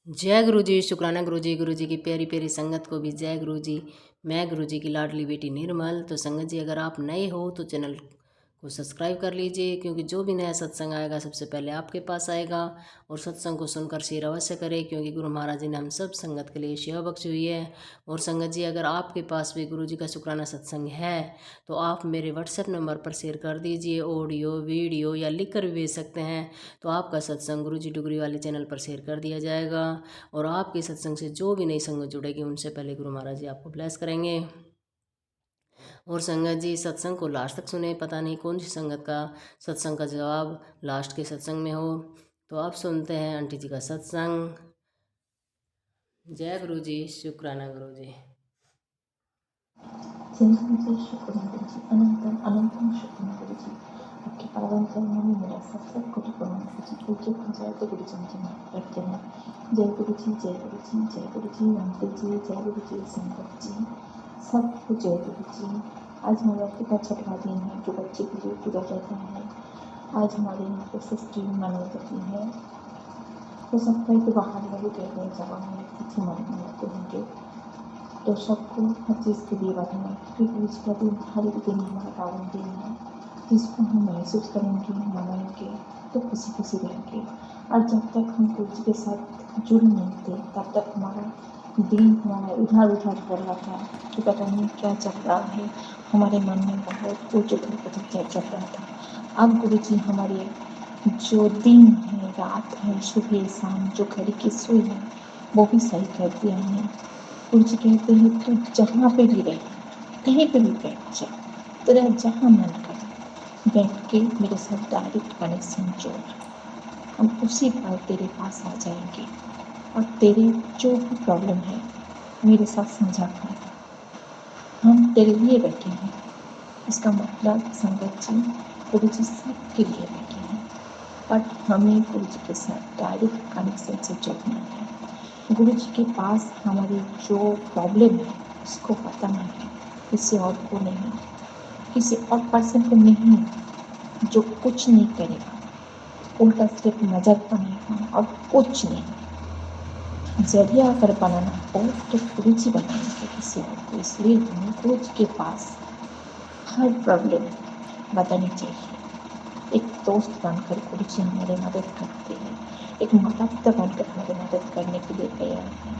जय गुरु जी। शुक्राना गुरु जी की प्यारी प्यारी संगत को भी जय गुरु जी। मैं गुरु जी की लाडली बेटी निर्मल। तो संगत जी, अगर आप नए हो तो चैनल को सब्सक्राइब कर लीजिए, क्योंकि जो भी नया सत्संग आएगा सबसे पहले आपके पास आएगा। और सत्संग को सुनकर शेयर अवश्य करें, क्योंकि गुरु महाराज जी ने हम सब संगत के लिए सेवा बख्शी हुई है। और संगत जी, अगर आपके पास भी गुरु जी का शुक्राना सत्संग है तो आप मेरे व्हाट्सएप नंबर पर शेयर कर दीजिए, ऑडियो वीडियो या लिख कर भी भेज सकते हैं। तो आपका सत्संग गुरु जी डुगरी वाले चैनल पर शेयर कर दिया जाएगा। और आपके सत्संग से जो भी नई संगत जुड़ेगी उनसे पहले गुरु महाराज जी आपको ब्लेस करेंगे। और संगत जी, सत्संग को लास्ट तक सुने, पता नहीं कौन सी संगत का सत्संग का जवाब लास्ट के सत्संग में हो। तो आप सुनते हैं आंटी जी का सत्संग। जय गुरु जी। शुक्राना गुरु जी। जय गुरु जी। शुक्राना गुरु जी। अनंतम अनंतम शुक्राना गुरु जी। आपके पावन चरणों में मेरा सब कोटि प्रणाम गुरु जी। पूज्य पंचायत गुरु जी मुझे माफ करते हैं। जय गुरु जी, जय गुरु जी, जय गुरु जी रामदेव जी, जय गुरु जी संगत जी, सबको जय गुरु जी। आज नवरात्रि का छठवां दिन है, जो बच्चे के लिए पूजा जाता है। आज हमारे यहाँ पे 16 मनाई जाती है। हो सकता है कि बाहर वाली जगह जगह में तिथि मनाते होंगे, तो सबको हर चीज़ के लिए बधाई, क्योंकि आज का दिन हर एक दिन हमारा पावन दिन है, जिसको हम महसूस करेंगे, मनाएंगे तो खुशी खुशी रहेंगे। और जब तक हम गुरु जी के साथ जुड़ नहीं थे, तब तक हमारा दिन हमारा इधर उधर हो रहा था कि पता नहीं क्या चल रहा है। हमारे मन में बहुत उथल पुथल चल रहा था। अब गुरु जी हमारे जो दिन है, रात है, सुबह शाम जो घड़ी की सुई है, वो भी सही कर दिया है। गुरु जी कहते हैं तू जहाँ पे भी रहे, कहीं पे भी बैठ जा, तेरा जहाँ मन करे बैठ के मेरे साथ डायरेक्ट कनेक्शन जोड़, हम उसी पल तेरे पास आ जाएंगे और तेरे जो भी प्रॉब्लम है मेरे साथ साझा कर। हम तेरे लिए बैठे हैं। इसका मतलब संगत जी, गुरु जी सबके लिए बैठे हैं, बट हमें गुरु जी के साथ डायरेक्ट कनेक्शन से जुड़ना है। गुरु जी के पास हमारी जो प्रॉब्लम है उसको बताना है, किसी और को नहीं, किसी और पर्सन को नहीं, जो कुछ नहीं करेगा, उल्टा सिर्फ नज़र बनाएगा और कुछ नहीं। जरिया अगर बनाना हो तो गुरु जी बनाएंगे किसी और को। इसलिए हमें गुरु जी के पास हर प्रॉब्लम बतानी चाहिए। एक दोस्त बनकर गुरु जी हमारी मदद करते हैं, एक माता पिता बनकर हमारी मदद करने के लिए तैयार हैं,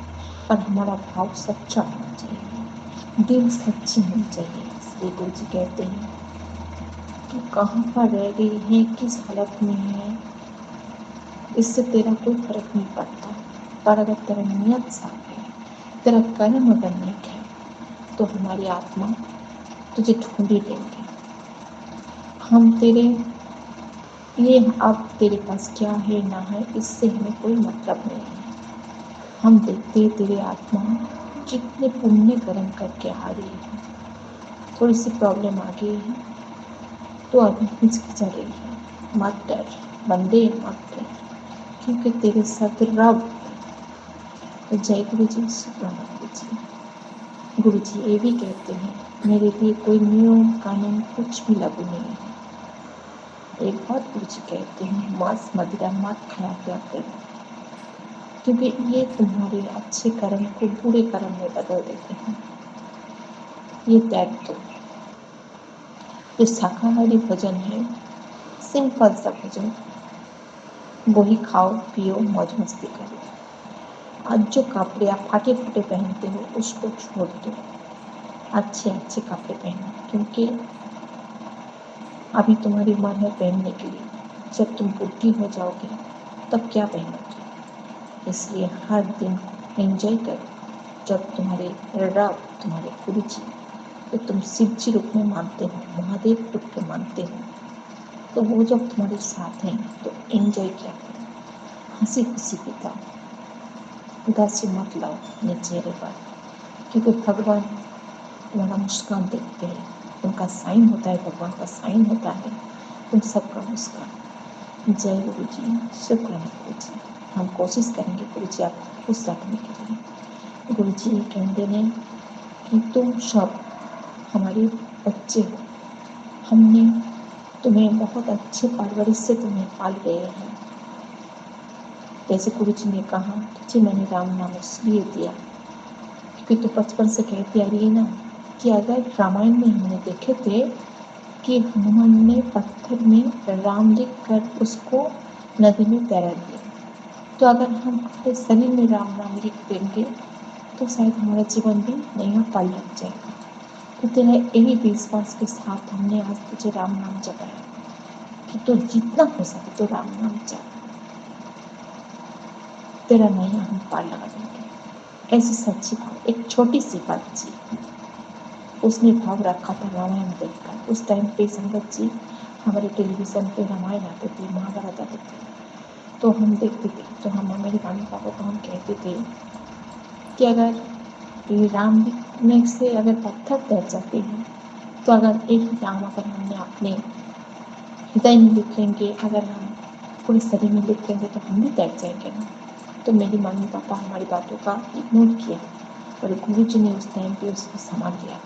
पर हमारा भाव सच्चा होना चाहिए, दिल सच्ची होनी चाहिए। इसलिए गुरु जी कहते हैं तू कहाँ पर रह गई है, किस हालत में है, इससे तेरा कोई फर्क नहीं पड़ता। पर अगर तेरा नियत साफ है, तेरा कर्म अगर नेक है, तो हमारी आत्मा तुझे ढूंढ ही लेंगे। हम तेरे ये अब तेरे पास क्या है ना है, इससे हमें कोई मतलब नहीं है। हम देखते तेरी आत्मा कितने पुण्य कर्म करके आ रही है। थोड़ी सी प्रॉब्लम आ गई है तो अभी हिचकिचा रही है, मत डर बंदे, मत डर, क्योंकि तेरे साथ रब है। जय गुरु जी। शुक्राना गुरु जी। गुरु जी ये भी कहते हैं मेरे लिए कोई नियम कानून कुछ भी लागू नहीं है। एक बात गुरु जी कहते हैं मांस मदिरा मत खाया करो, क्योंकि ये तुम्हारे अच्छे कर्म को बुरे कर्म में बदल देते हैं। ये त्याग दो। ये शाकाहारी भोजन है, सिंपल सा भोजन, वही खाओ पियो मौज मस्ती करो। आज जो कपड़े आप फाटे फूटे पहनते हो उसको छोड़ दो, अच्छे अच्छे कपड़े पहनो, क्योंकि अभी तुम्हारी उम्र है पहनने के लिए। जब तुम बुढ़ी हो जाओगे तब क्या पहनोगे। इसलिए हर दिन एंजॉय करो। जब तुम्हारे रब, तुम्हारे गुरु जी, तो तुम शिव जी रूप में मानते हो, महादेव रूप में मानते हो, तो वो जब तुम्हारे साथ हैं तो एंजॉय किया करो, हंसी खुशी बिताओ, उदासी मत लाओ अपने चेहरे पर, क्योंकि भगवान तुम्हारा मुस्कान देखते हैं। उनका साइन होता है, भगवान का साइन होता है तुम सबका मुस्कान। जय गुरु जी। शुक्राना गुरु जी। हम कोशिश करेंगे गुरु जी आपको खुश रखने के लिए। गुरु जी ये कहते हैं कि तुम सब हमारे बच्चे हो, हमने तुम्हें बहुत अच्छे परवरिश से तुम्हें पाल गए हैं। जैसे गुरु जी ने कहा, तुझे मैंने राम नाम इसलिए दिया क्योंकि तू बचपन से कहती आ रही है ना कि अगर रामायण में हमने देखे थे कि हनुमान ने पत्थर में राम लिख कर उसको नदी में तैरा दिया, तो अगर हम अपने शरीर में राम नाम लिख देंगे तो शायद हमारा जीवन भी नया पल लग जाएगा। तो तेरा यही विश्वास के साथ हमने आज तुझे राम नाम जपाया कि तू जितना हो सके तो राम नाम जप, तेरा नया हम पार लगा देंगे। ऐसी सच्ची भाव, एक छोटी सी बच्ची उसने भाव रखा था रामायण देखकर। उस टाइम पे संगत जी हमारे टेलीविज़न पे रामायण आते थे, महाभारत आते थे, तो हम देखते थे। तो हम मेरे मम्मी पापा को हम कहते थे कि अगर ये राम लिखने से अगर पत्थर तैर जाते हैं, तो अगर एक ही राम अगर हमने अपने हृदय में लिख लेंगे, अगर हम पूरे शरीर में लिख लेंगे तो हम भी तैर जाएंगे ना। तो मेरी मम्मी पापा हमारी बातों का इग्नोर किया और गुरु जी ने उस टाइम पे उसको संभाल लिया।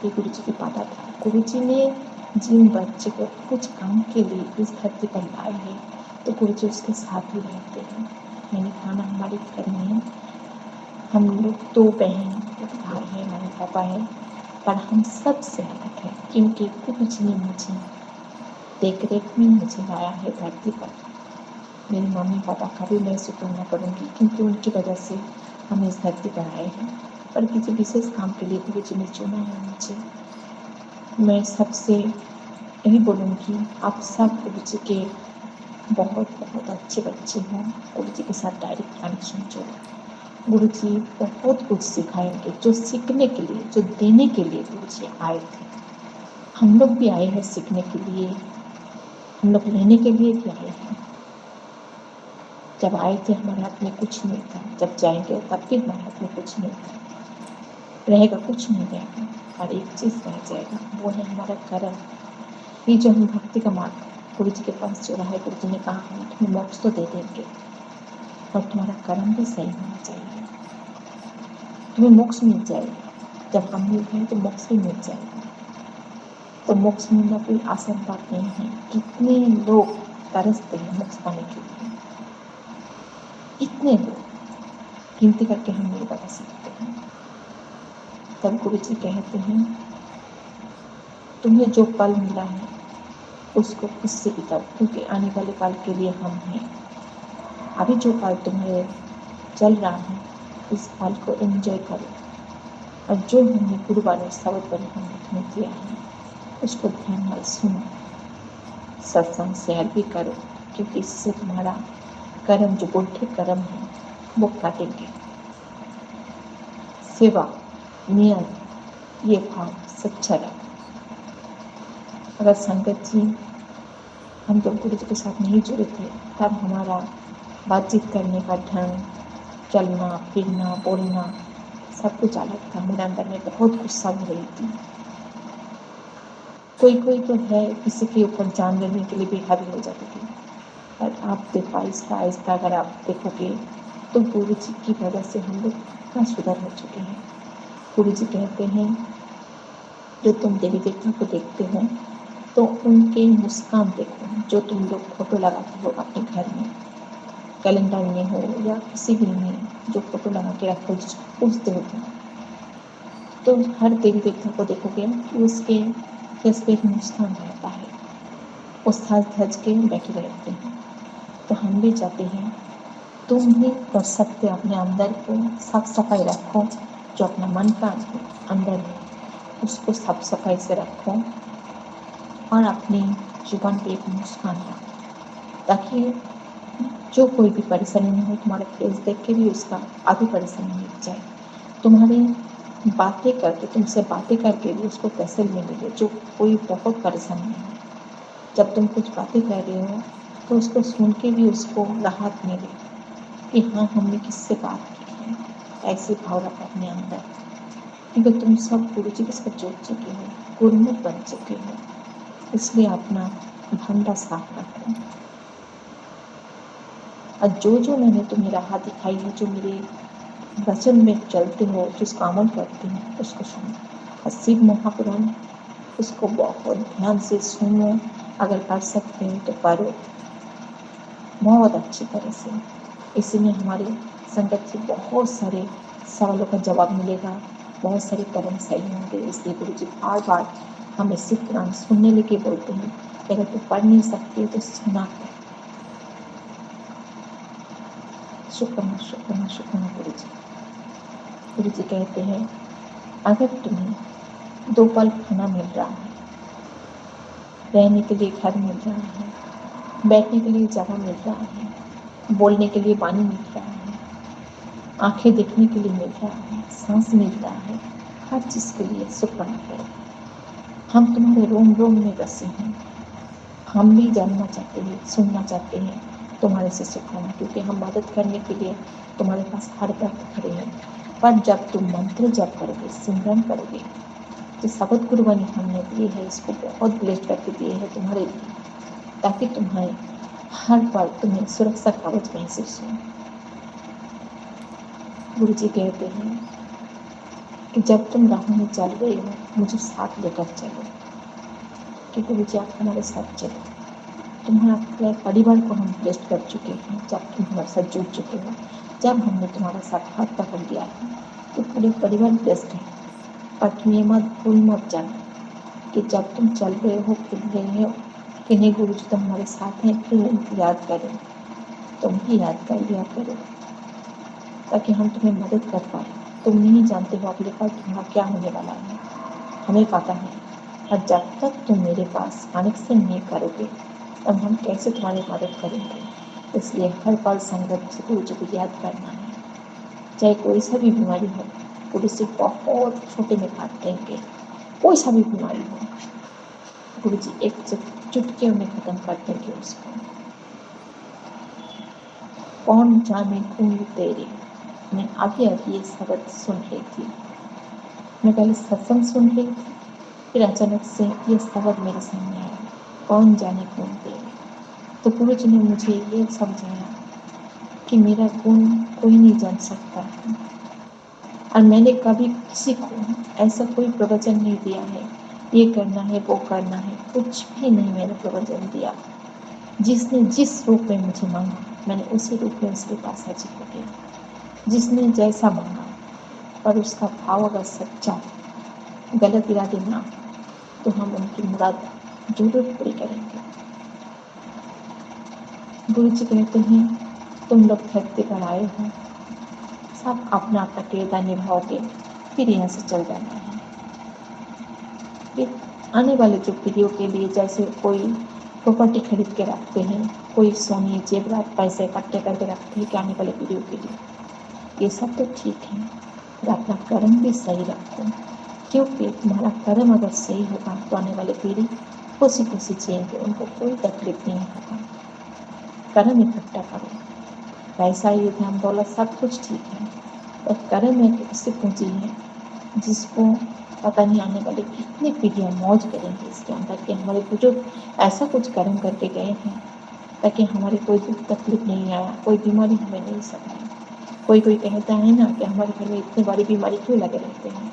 ये गुरु जी को पता था। गुरु जी ने जिन बच्चे को कुछ काम के लिए इस धरती पर लाए हैं, तो गुरु जी उसके साथ ही रहते हैं। मैंने कहा ना, हमारे घर में हम लोग 2 बहन, 1 भाई है, मम्मी पापा है, पर हम सबसे अलग हैं क्योंकि गुरु जी ने मुझे देख रेख में मुझे लाया है धरती पर। मेरी मम्मी पापा का भी मैं शुक्र न करूँगी क्योंकि उनकी वजह से हम इस धरती पर आए हैं, पर किसी विशेष काम के लिए गुरु जी ने चुना है मुझे। मैं सबसे यही बोलूँगी, आप सब गुरु जी के बहुत बहुत अच्छे बच्चे हैं। गुरु जी के साथ डायरेक्ट कनेक्शन जोड़ो। गुरु जी बहुत कुछ सिखाएंगे, जो सीखने के लिए, जो देने के लिए गुरु जी आए थे। हम लोग भी आए हैं सीखने के लिए, हम लोग लेने के लिए भी आए हैं। जब आए थे हमारे हाथ में कुछ नहीं था, जब जाएंगे तब भी हमारे हाथ में कुछ नहीं था, रहेगा कुछ नहीं रहेगा, और एक चीज़ रह जाएगा, वो है हमारा कर्म। ये जो हम भक्ति का मार्ग गुरु जी के पास जो रहा है, गुरु जी ने कहा हम तुम्हें मोक्ष तो दे देंगे, और तुम्हारा कर्म भी सही होना चाहिए, तुम्हें मोक्ष मिल जाएगा। जब हम मिल गए तो मोक्ष भी मिल जाएगा। तो मोक्ष मिलना कोई आसान बात नहीं है। कितने लोग तरसते हैं मोक्ष पाने के लिए, इतने लोग गिनती करके हम नहीं बता सकते हैं। तब गुरु जी कहते हैं तुम्हें जो पल मिला है उसको खुद से बिताओ, क्योंकि आने वाले काल के लिए हम हैं। अभी जो पल तुम्हें चल रहा है, इस पल को एंजॉय करो, और जो हमने गुरुवाणी शब्द पर हमने तुम्हें दिया है उसको ध्यान में सुनो, सत्संग शेयर भी करो, क्योंकि इससे तुम्हारा कर्म, जो बुढ़े कर्म है, वो काटेंगे। सेवा, नियम, ये भाव सच्चा रखो। अगर संगत जी हम जब गुरु जी के साथ नहीं जुड़े थे, तब हमारा बातचीत करने का ढंग, चलना फिरना बोलना सब कुछ अलग था। मेरे अंदर में बहुत गुस्सा हो रही थी। कोई कोई तो है किसी के ऊपर जान लेने के लिए भी हावी हो जाती थी, पर आप देखो आहिस्ता आहिस्ता अगर आप देखोगे तो गुरु जी की वजह से हम लोग कितना सुधर हो चुके हैं। गुरु जी कहते हैं जो तुम देवी देवता को देखते हो तो उनके मुस्कान देखो। जो तुम लोग फोटो लगाते हो अपने घर में, कैलेंडर में हो या किसी भी में जो फोटो लगा के रखो, जिसको पूजते हो, तो हर देवी देवता को देखोगे कि उसके फेस पे एक मुस्कान रहता है, वो सज धज के बैठे रहते हैं। तो हम भी चाहते हैं तुम भी कर सकते हो, अपने अंदर को साफ सफाई रखो, जो अपना मन का अंदर है उसको साफ सफाई से रखो, और अपने जीवन पे एक मुस्कान रखो, ताकि जो कोई भी परेशानी नहीं हो, तुम्हारे फेस देख के भी उसका आधी परेशानी मिट जाए। तुम्हारी बातें करके, तुमसे बातें करके भी उसको तसल्ली मिले, जो कोई बहुत परेशानी है, जब तुम कुछ बातें कर रहे हो तो उसको सुन के भी उसको राहत मिले कि हाँ हमने किससे बात की है। ऐसे भाव रखो अपने अंदर, क्योंकि तुम सब गुरु जी के साथ जुड़ चुके हो, गुरुमुख बन चुके हो, इसलिए अपना भंडा साफ रखो। और जो मैंने तुम्हें राह दिखाई है, जो मेरे वचन में चलते हो, जिसको अमल करते हो, उसको सुनो। शिव महापुराण, उसको बहुत ध्यान से सुनो, अगर कर सकते हो तो पढ़ो। बहुत अच्छी तरह से। इसी में हमारे संगत से बहुत सारे सवालों का जवाब मिलेगा, बहुत सारे कर्म सही होंगे। इसलिए गुरु जी बार बार हमें सिर्फ कुरान सुनने लेके बोलते हैं, अगर तू पढ़ नहीं सकती तो सुना कर। शुक्राना शुक्राना शुक्राना गुरु जी। गुरु जी कहते हैं, अगर तुम्हें 2 पल खाना मिल रहा है, रहने के लिए घर मिल रहा है, बैठने के लिए जगह मिल रहा है, बोलने के लिए पानी मिल रहा है, आंखें देखने के लिए मिल रहा है, सांस मिल रहा है, हर चीज़ के लिए शुक्राना करो। हम तुम्हारे रोम रोम में बसे हैं। हम भी जानना चाहते हैं, सुनना चाहते हैं तुम्हारे से शुक्राना, क्योंकि हम मदद करने के लिए तुम्हारे पास हर वक्त खड़े हैं। पर जब तुम मंत्र जप करोगे, सिमरन करोगे, जो शब्द गुरुवाणी हमने दिए है, इसको बहुत ब्लेस्ड करके दिए हैं तुम्हारे लिए, ताकि तुम्हारे हर पल तुम्हें सुरक्षा कवच महसूस हो। गुरु जी कहते हैं कि जब तुम राह में चल रहे हो, मुझे साथ लेकर चलो, कि गुरु जी आप हमारे साथ चलो। तुम्हारा पूरे परिवार को हम ब्लेस्ड कर चुके हैं जब तुम हमारे साथ जुड़ चुके हो। जब हमने तुम्हारा साथ हाथ पकड़ लिया है तो पूरे परिवार ब्लेस्ड है। पर तुम ये मत भूल मत जाना कि जब तुम चल रहे हो, फिर रहे हो कि नहीं गुरु जी तो हमारे साथ हैं, फिर उनको याद करो, तुम भी याद कर लिया करो, ताकि हम तुम्हें मदद कर पाए। तुम नहीं जानते हो अगले पल तुम्हारा क्या होने वाला है, हमें पता है। और जब तक तुम मेरे पास कनेक्शन नहीं करोगे, तब हम कैसे तुम्हारी मदद करेंगे। इसलिए हर पल संगत से गुरु जी को याद करना है। चाहे कोई सा भी बीमारी हो, गुरु से बहुत छोटे में बात करेंगे। कोई सा भी बीमारी हो, गुरु जी एक चुटकियों में खत्म कर देंगे उसको। कौन जाने कौन तेरे। मैं अभी अभी ये शब्द सुन रही थी। मैं पहले सत्संग सुन रही थी, फिर अचानक से ये शब्द मेरे सामने आया, कौन जाने कौन तेरे। तो गुरु जी ने मुझे ये समझाया कि मेरा गुण कोई नहीं जान सकता है। और मैंने कभी किसी को ऐसा कोई प्रवचन नहीं दिया है, ये करना है वो करना है, कुछ भी नहीं मैंने प्रवचन दिया। जिसने जिस रूप में मुझे मांगा, मैंने उसी रूप में उसके पास हाजिर हो गया। जिसने जैसा मांगा, पर उसका भाव अगर सच्चा, गलत इरादे ना, तो हम उनकी मुराद जरूर पूरी करेंगे। गुरु जी कहते हैं, तुम लोग धरती पर आए हो, सब अपना अपना किरदार निभाओगे, फिर यहाँ से चल जाना है। फिर आने वाले जो पीढ़ियों के लिए जैसे कोई प्रॉपर्टी खरीद के रखते हैं, कोई सोने जेवरात पैसे इकट्ठे करके रखते हैं कि आने वाले पीढ़ियों के लिए, ये सब तो ठीक है, पर अपना कर्म भी सही रखो, क्योंकि तुम्हारा कर्म अगर सही होगा तो आने वाले पीढ़ी खुशी खुशी जिएंगे, उनको कोई तकलीफ नहीं होगा। कर्म इकट्ठा करो, पैसा ये धन दौलत सब कुछ ठीक है, और कर्म एक उससे पूंजी है जिसको पता नहीं आने वाली कितनी पीढ़ियाँ मौज करेंगी इसके अंदर, कि हमारे बुजुर्ग ऐसा कुछ कर्म करके गए हैं ताकि हमारे कोई दुख तकलीफ नहीं आया, कोई बीमारी हमें नहीं सताई। कोई कोई कहता है ना कि हमारे घर में इतनी बड़ी बीमारी क्यों लगे रहते हैं,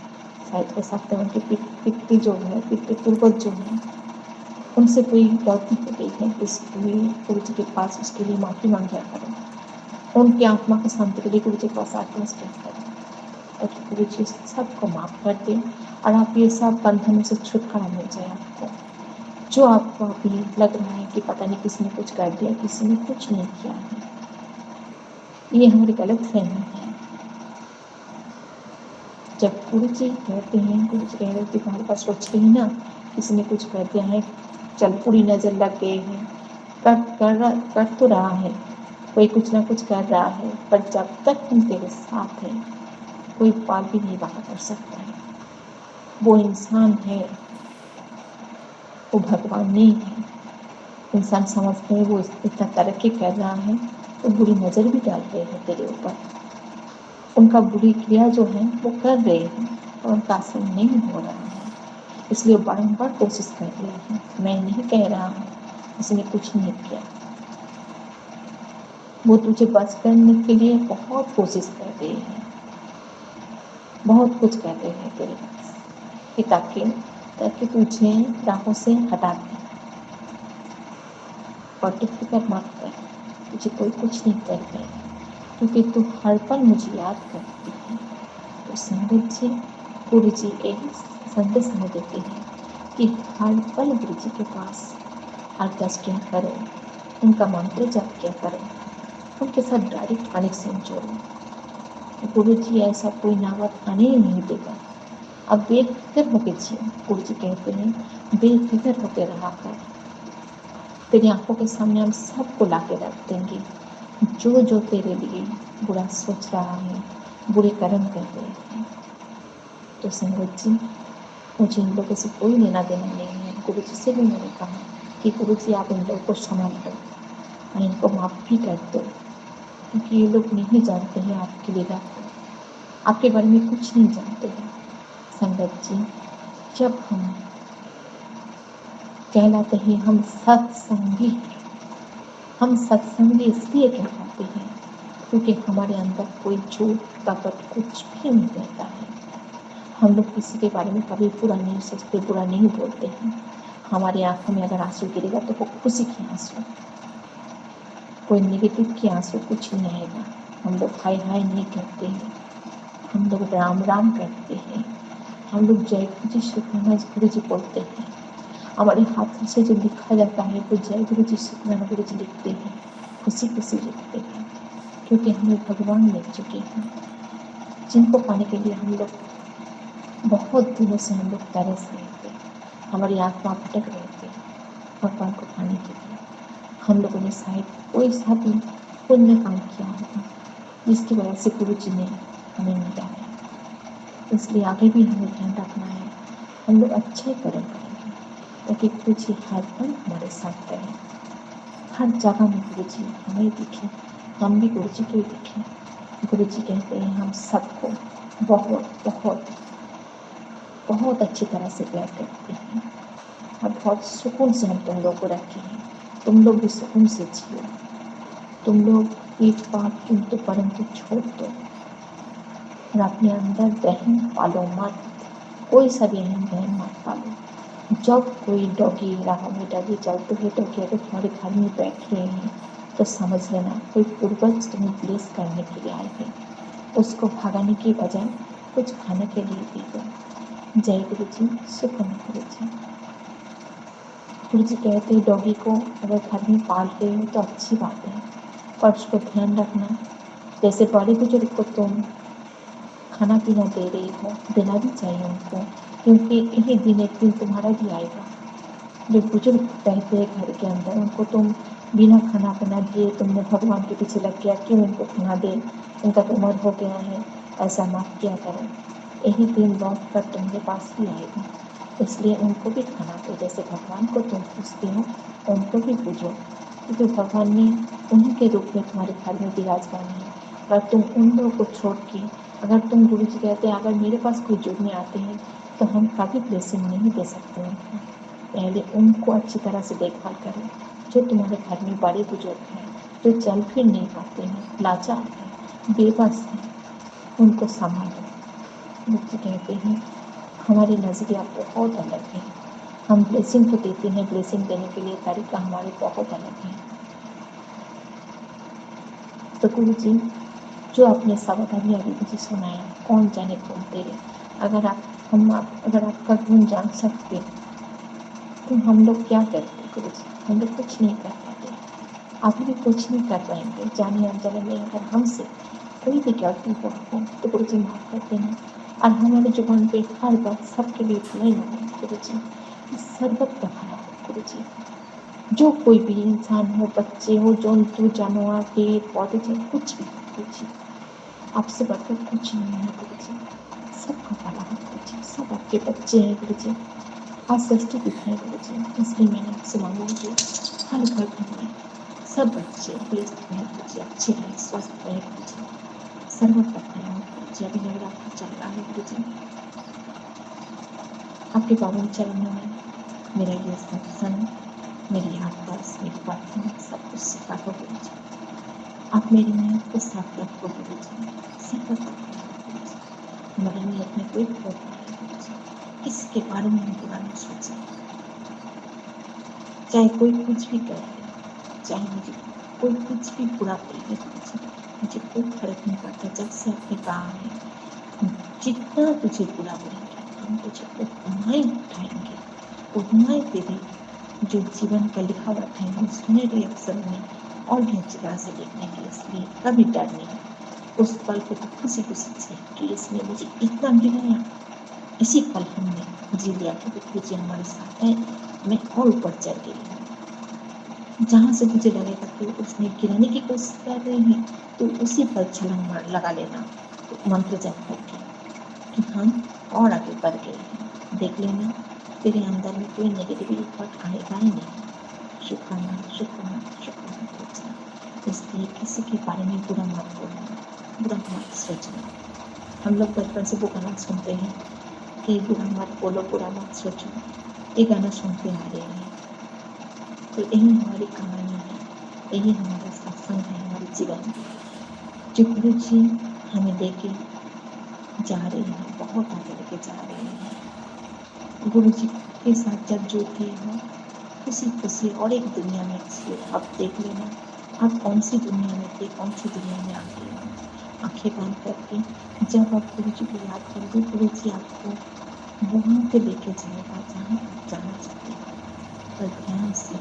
शायद हो सकता है उनके पितृ जो है, पितृ पूर्वज जो हैं, उनसे कोई गलती हो गई है, इसलिए गुरु जी के पास उसके लिए माफ़ी मांगा करो। उनकी आत्मा को शांति के लिए गुरु जी के पास आत्मा स्पर्श करें, और गुरु जी सबको माफ़ कर दें, और आप ये सब बंधनों से छुटकारा मिल जाए आपको। जो आपको अभी लग रहा है कि पता नहीं किसी ने कुछ कर दिया, किसी ने कुछ नहीं किया है, ये हमारी गलत फहमी है। जब गुरु जी कहते हैं, गुरु जी कह रहे कि तुम्हारे पास सोच रही ना, किसी ने कुछ कर दिया है, चल पूरी नज़र लग गई है, कर तो रहा है, कोई कुछ ना कुछ कर रहा है, पर जब तक हम तेरे साथ हैं, कोई पार भी नहीं बाहर कर सकता है। वो इंसान है, वो भगवान नहीं है। इंसान समझते हैं वो इतना तरक्की कर रहा है तो बुरी नज़र भी डाल रहे हैं तेरे ऊपर, उनका बुरी क्रिया जो है वो कर रहे हैं और उनका असर नहीं हो रहा है, इसलिए बारंबार कोशिश कर रहे हैं। मैं नहीं कह रहा हूँ उसने कुछ नहीं किया, वो तुझे बच करने के लिए बहुत कोशिश कर रहे हैं, बहुत कुछ कर रहे हैं तेरे पास, कि ताकि तुझे राहों से हटा दें। और तू फिक्र मत कर, तुझे कोई कुछ नहीं कर पाएगा, क्योंकि तू हर पल मुझे याद करती है। तो संगत जी, गुरु जी यही संदेश हमें देते हैं कि हर पल गुरु जी के पास अरदास किया करो, उनका मंत्र जाप किया करो, उनके साथ डायरेक्ट कनेक्शन जोड़ो। गुरु जी ऐसा कोई नावत आने ही नहीं देगा। अब बेफिक्र होकर जियो। गुरु जी कहते हैं बेफिक्र होकर रहा कर। तेरी आंखों के सामने हम सबको ला के रख देंगे जो जो तेरे लिए बुरा सोच रहा है, बुरे कर्म कर रहे हैं। तो संगत जी, मुझे इन लोगों से कोई लेना देना नहीं है। गुरु जी से भी मैंने कहा कि गुरु जी आप इन लोगों को संभाल लो और इनको माफ़ भी कर दो, क्योंकि ये लोग नहीं जानते हैं आपकी लीला को, आपके बारे में कुछ नहीं जानते हैं। संगत जी, जब हम कहलाते हैं हम सत्संगी हैं, हम सत्संगी इसलिए कहलाते हैं क्योंकि हमारे अंदर कोई झूठ कपट कुछ भी नहीं रहता है। हम लोग किसी के बारे में कभी बुरा नहीं सोचते, बुरा नहीं बोलते हैं। हमारी आंखों में अगर आंसू गिरेगा तो वो खुशी के आंसू, कोई नेगेटिव के आंसू कुछ नहीं आएगा। हम लोग हाय हाय नहीं कहते हैं, हम लोग राम राम कहते हैं, हम लोग जय गुरु जी शुक्राना गुरु जी बोलते हैं। हमारे हाथ से जो लिखा जाता है वो जय गुरु जी शुक्राना गुरु जी लिखते हैं, खुशी खुशी लिखते हैं, क्योंकि हमें भगवान मिल चुके हैं, जिनको पाने के लिए हम लोग बहुत दिनों से हम लोग तरस रहे थे, हमारी आत्मा भटक रहे थे भगवान को पाने के लिए। हम लोगों ने शायद कोई सा भी पुण्य काम किया होगा जिसकी वजह से गुरु जी ने हमें मिला है। इसलिए आगे भी हमें ध्यान रखना है, हम लोग अच्छे कर्म करेंगे ताकि गुरु जी हर पल हमारे साथ रहें, हर जगह में गुरु जी हमें दिखें, हम भी गुरु जी को दिखें। गुरु जी कहते हैं हम सबको बहुत बहुत बहुत अच्छी तरह से प्यार करते हैं और बहुत सुकून से हम तुम लोग को रखे हैं। तुम लोग भी सुकून से जियो। तुम लोग एक बात किंतु परंतु छोड़ दो और अपने अंदर बहन पालो मत, कोई सा भी अहम बहन मत पालो। जब कोई डॉगी राह में डॉगी चलते हुए डॉगी अगर तुम्हारे घर में बैठ रहे हैं तो समझ लेना कोई पूर्वज तुम्हें ब्लेस करने के लिए आए हैं। उसको भगाने की बजाय कुछ खाने के लिए दे दो। जय गुरु जी, शुक्राना गुरु जी। गुरु जी कहते हैं डॉगी को अगर घर में पाल रहे हो तो अच्छी बात है, पर उसको ध्यान रखना जैसे बड़े बुजुर्ग को तुम खाना पीना दे रही हो, देना भी चाहिए उनको, क्योंकि यही दिन एक दिन तुम्हारा भी आएगा। जो बुजुर्ग रहते हैं घर के अंदर उनको तुम बिना खाना पीना दिए तुमने भगवान के पीछे लग गया, क्यों इनको खाना दे, उनका तो उम्र हो गया है, ऐसा मत किया करो। यही दिन लौट कर तुम्हारे पास भी आएगा, इसलिए उनको भी खाना दो। जैसे भगवान को तुम पूजते हो उनको भी पूजो, क्योंकि भगवान ने उन्हीं के रूप में तुम्हारे घर में विराजमान है। और तुम उन लोगों को छोड़ के अगर तुम गुरु जी कहते हैं अगर मेरे पास कोई जुड़ने आते हैं तो हम कभी ब्लेसिंग नहीं दे सकते उनको। पहले उनको अच्छी तरह से देखभाल करो। जो तुम्हारे घर में बड़े बुजुर्ग हैं, जो चल फिर नहीं पाते हैं, लाचार हैं, बेबस हैं, उनको संभालो। गुरु जी कहते हैं हमारे नज़रिया बहुत अलग है, हम ब्लेसिंग तो देते हैं, ब्लेसिंग देने के लिए तरीका हमारे बहुत अलग है। तो गुरु जी जो आपने सावधानी अभी मुझे सुनाया, कौन जाने कौन तेरे, अगर आपका गुण जान सकते तो हम लोग क्या करते गुरु जी, हम लोग कुछ नहीं कर पाते, आप भी कुछ नहीं कर पाएंगे। जाने अनजाने में अगर हमसे कोई भी गलती हुआ हो तो गुरु जी माफ़ कर देना। और हमारे जुबान पे हर बात सबके लिए नहीं होगी गुरु जी, सर्वत का भला हो गुरु जी। जो कोई भी इंसान हो, बच्चे हो, जंतु जानवर पेड़ पौधे चाहे कुछ भी गुरु जी, आपसे बढ़कर कुछ नहीं है गुरु जी, सबका भला हो गुरु जी, सब आपके बच्चे हैं गुरु जी। आज सृष्टि दिखाए गुरु जी, इसलिए मैंने आपसे मांगा कि हर घर में सब बच्चे व्यस्त रहे गुरु जी, अच्छे रहे, स्वस्थ रहे गुरु जी, सर्वत्र भला हो गुरु जी। अभी नवरात्र चल रहा है गुरु जी, आपके पावन चरणों में मेरा ये सत्संग, मेरी आसपास मेरी प्रार्थना सब कुछ सिखा दो गुरु जी। आप मेरी नीयत को साफ रखो गुरु जी, सर्वत्र भला हो गुरु जी। हमारी नीयत में कोई खोट नहीं है गुरु जी, किसी के बारे में हम बुरा नहीं सोचें, चाहे कोई कुछ भी कर ले, चाहे मुझे कोई कुछ भी बुरा बोल दे गुरु जी, मुझे कोई फर्क नहीं पड़ता। जब से आपने कहा है जितना तुझे बुरा बोलेंगे हम तुझे उतना ही उठाएंगे, उतना ही तेरे जो जीवन का लिखावट है हम सुनहरे अक्षर में और भी अच्छी तरह से लिखने के, इसलिए कभी डर नहीं। उस पल को तो खुशी खुशी थी कि इसने मुझे इतना गिराया, इसी पल हमने जी लिया कि गुरु जी हमारे साथ है, मैं और ऊपर चढ़ गई हूँ। जहाँ से मुझे लगेगा कि उसने गिराने की कोशिश कर रही है तो उसी पर छलांग लगा लेना, तो मंत्र जप करके कि हम और आगे बढ़ गए हैं। देख लेना तेरे अंदर में कोई नेगेटिविटी थॉट आएगा ही नहीं। शुक्राना शुक्राना शुक्राना गुरुजी। इसलिए किसी के बारे में बुरा मत बोलना, बुरा मत सोचना। हम लोग बचपन से वो गाना सुनते हैं कि बुरा मत बोलो, बुरा मत सोचो, ये गाना सुनते आ रहे हैं। तो यही हमारी कहानी है, यही हमारा सत्संग है हमारे जीवन में, जो गुरु जी हमें लेके जा रहे हैं, बहुत आगे लेके जा रहे हैं। गुरु जी के साथ जब जुड़ते हो खुशी खुशी और एक दुनिया में जिए। अब देख लेना आप कौन सी दुनिया में थे, कौन सी दुनिया में आ गए हो। आंखें बंद करके जब आप गुरु जी को याद करोगे, गुरु जी आपको वहाँ पे लेके जाएगा जहाँ आप जाना चाहते हो। पर ध्यान से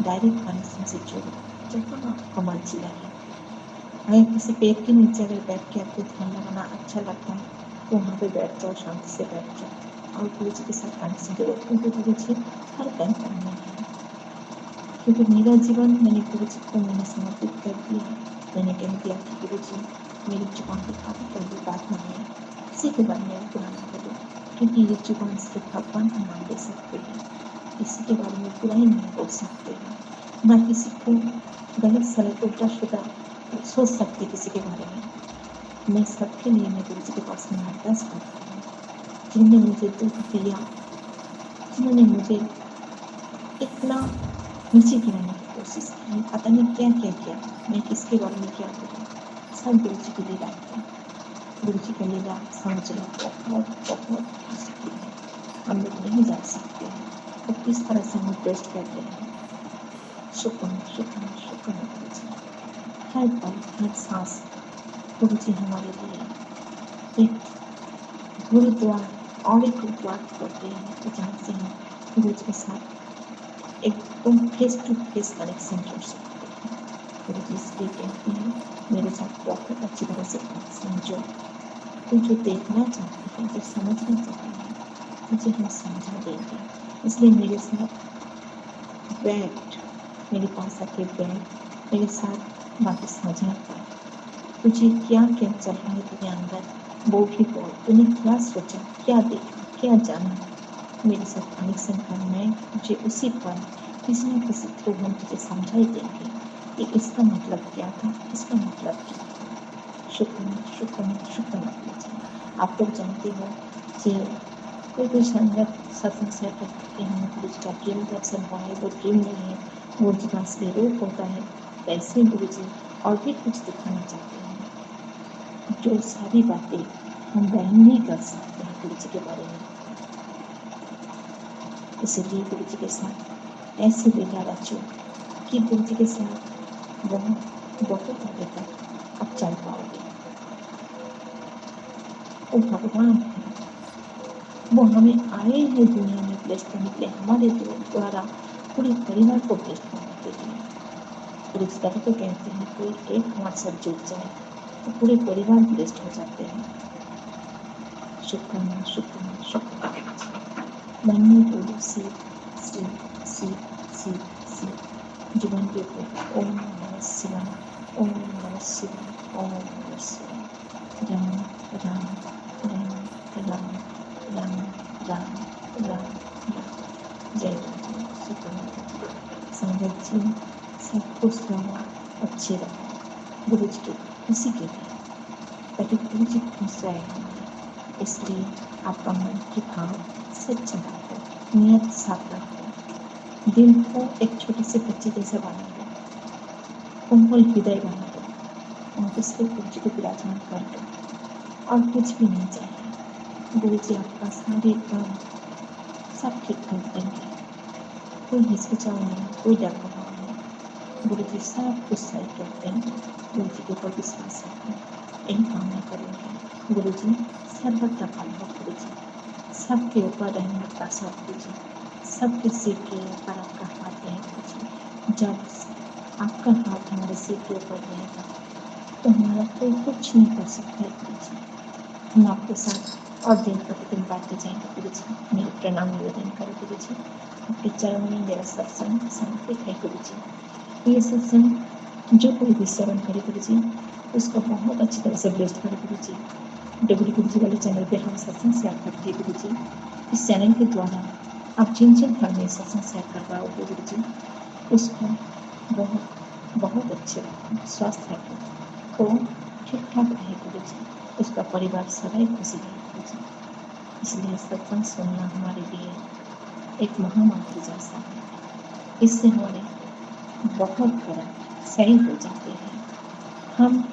डायरेक्ट कनेक्शन से जुड़ो, जहाँ आपको मर्जी लगे। अगर किसी पेड़ के नीचे अगर बैठ के आपको ध्यान लगाना अच्छा लगता है तो वहाँ पे बैठ जाओ, शांति से बैठ जाओ और गुरु जी के साथ कनेक्शन जोड़ो, क्योंकि गुरु जी हर टाइम पर में है। क्योंकि मेरा जीवन मैंने गुरु जी को मैंने समर्पित कर दिया। मैंने कह दिया कि गुरु जी मेरी जुबान पे काफ़ी पहली बात नहीं है, किसी के बारे में बुरा ना बोलो, क्योंकि ये जुबान से भगवान का नाम ले सकते हैं, किसी के बारे में बुराई नहीं बोल सकते हैं, ना किसी को गलत सलत उल्टा सीधा सोच सकते किसी के बारे में। मैं सबके लिए मैं गुरु जी के पास में अरदास करती हूँ, जिन्होंने मुझे दुख दिया, जिन्होंने मुझे इतना नीचे गिराने की कोशिश की, पता नहीं क्या क्या किया, मैं किसके बारे में क्या करूँ, सब गुरु जी की लीला है। गुरु जी की लीला समझना बहुत बहुत मुश्किल है, हम लोग नहीं जान सकते हैं तो किस तरह से हम टेस्ट करते हैं। शुक्र शुक्र शुक्र गुरु जी, हर पल हर सांस गुरु जी हमारे लिए एक गुरुद्वार और एक गुरुद्वार करते हैं, जहाँ से हम गुरु जी के साथ एकदम फेस टू फेस कनेक्शन जोड़ सकते हैं। गुरु जी इसलिए कहते हैं मेरे साथ बहुत अच्छी तरह से कनेक्शन जोड़, तो जो देखना चाहते हैं, जो समझना चाहते हैं, मुझे हम समझा देंगे। इसलिए मेरे साथ बैठ, मेरे पास आके बैठ, मेरे साथ बातें साझा कर। तुझे क्या क्या चल रहा है तेरे अंदर, वो भी बोल। तूने क्या सोचा, क्या देखा, क्या जाना, मेरे साथ कनेक्शन कर। मैं तुझे उसी पर किसी न किसी थ्रू हम तुझे समझाई देंगे कि इसका मतलब क्या था, इसका मतलब क्या था। शुक्र शुक्र शुक्र। आप लोग जानते हो कि कोई संगत सत्संग से करके हमें गुरु जी का प्रेम दर्शन हुआ है, वो प्रेम नहीं है, गुरु जी का असली रूप होता है। ऐसे गुरु जी और भी कुछ दिखाना चाहते हैं, जो सारी बातें हम बयान नहीं कर सकते हैं गुरु जी के बारे में। इसलिए गुरु जी के साथ ऐसे लीला रचो कि गुरु जी के साथ बहुत आगे तक आप चल पाओगे। वो भगवान है, वो हमें आए हैं दुनिया में ब्लेस करने के लिए, हमारे द्वारा पूरे परिवार को ब्लेस करने के लिए। पूरे तरह तो कहते हैं कोई एक हमारे साथ जुड़ जाए तो पूरे परिवार ब्लेस्ड हो जाते हैं। शुक्राना शुक्राना शुक्राना। मन में बोलो शिव शिव शिव शिव शिव, जुबान के ऊपर ओम नमः शिवाय, ओम नमः शिवाय, ओम नमः शिवाय। राम राम राम राम राम राम राम राम। जय राम। शुक्राना। संगत जी सब खुश रहो, अच्छे रहो, गुरु जी के खुशी के लिए, ताकि गुरु जी खुश रहे हमारे। इसलिए आपका मन के भाव सच्चा रखो, नियत साफ रखो, दिल को एक छोटे से बच्चे जैसा बना दो, कोमल हृदय बना दो और इसलिए गुरु जी को विराजमान कर दो। और कुछ भी नहीं चाहिए, गुरु जी आपका सारे काम सब ठीक कर देंगे। कोई हिचकिचाओ नहीं, कोई डर का भाव नहीं, गुरु जी सब कुछ सही करते हैं, गुरु जी के ऊपर विश्वास रखें, यही कामना करेंगे। गुरु जी सर्वत्र फल हो गुरु जी, सबके ऊपर रहमत का सब गुरु जी, सबके सिर के ऊपर आपका हाथ है गुरु जी। जब आपका हाथ हमारे सिर के ऊपर रहेगा तो हमारा कोई कुछ नहीं कर सकता है गुरु जी। हम आपके साथ और दिन प्रतिदिन बांटते जाएंगे गुरु जी। मेरे प्रणाम निवेदन करो गुरु जी, आपके चरण में मेरा सत्संग समर्पित है गुरु जी। ये सत्संग जो कोई भी श्रवण करे गुरु जी, उसको बहुत अच्छी तरह से ब्लेस्ड करे गुरु जी। डोगरी गुरु जी वाले चैनल पे हम सत्संग शेयर करते हैं गुरु जी। इस चैनल के द्वारा आप जिन जिन घर में सत्संग शेयर करवाओगे गुरु जी, उसको बहुत बहुत अच्छे स्वास्थ्य है तो ठीक ठाक रहे गुरु जी, उसका परिवार सदैव खुशी रहे गुरु जी। इसलिए सत्संग सुनना हमारे लिए एक महामंत्र जैसा है। इससे हमारे बहुत कर्म सही हो जाते हैं, हम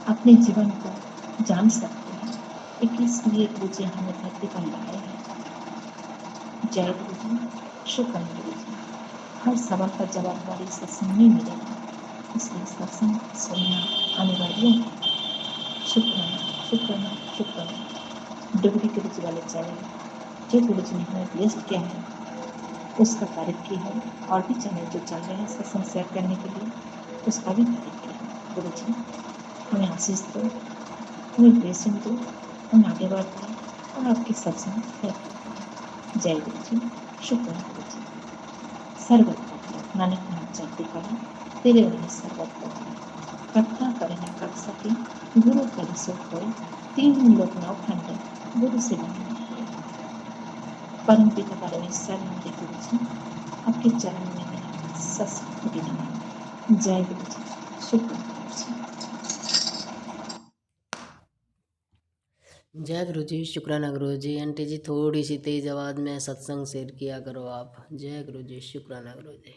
अपने जीवन को जान सकते हैं कि किस लिए गुरु जी हमें धरती पर लाए हैं। जय गुरु जी, शुक्र गुरु जी। हर सवाल का जवाब हमारे सत्संग में मिलेगा, इसलिए सत्संग सुनना अनिवार्य है। शुक्राना शुक्राना शुक्राना। डोगरी गुरु जी वाले चैनल जो गुरु जी ने हमें ब्लेस्ड किया है उसका तारीफ की है, और भी चैनल जो चल रहे हैं सत्संग शेयर करने के लिए उसका भी तारीफ की है। गुरु जी हमें आशीष दो, हमें ब्लेसिंग दो, हम आगे बढ़ पाए और आपके सत्संग शेयर कर पाए। जय गुरु जी, शुक्र है गुरु जी। सर्वत मतलब नानक नाम चलती कला तेरे रहे सर्वत मतलब करता करे न कर सके गुरु करे सो कोई तीन लोक नौ खंड गुरु से बने परम पिता परमेश्वर नंदे गुरु जी, आपके चरण में मेरा सत्संग कोटि नमन। जय गुरु जी, शुक्र गुरु जी। जय गुरु जी, शुक्राना गुरु जी। आंटी जी थोड़ी सी तेज आवाज़ में सत्संग शेयर किया करो आप। जय गुरु जी, शुक्राना गुरु जी।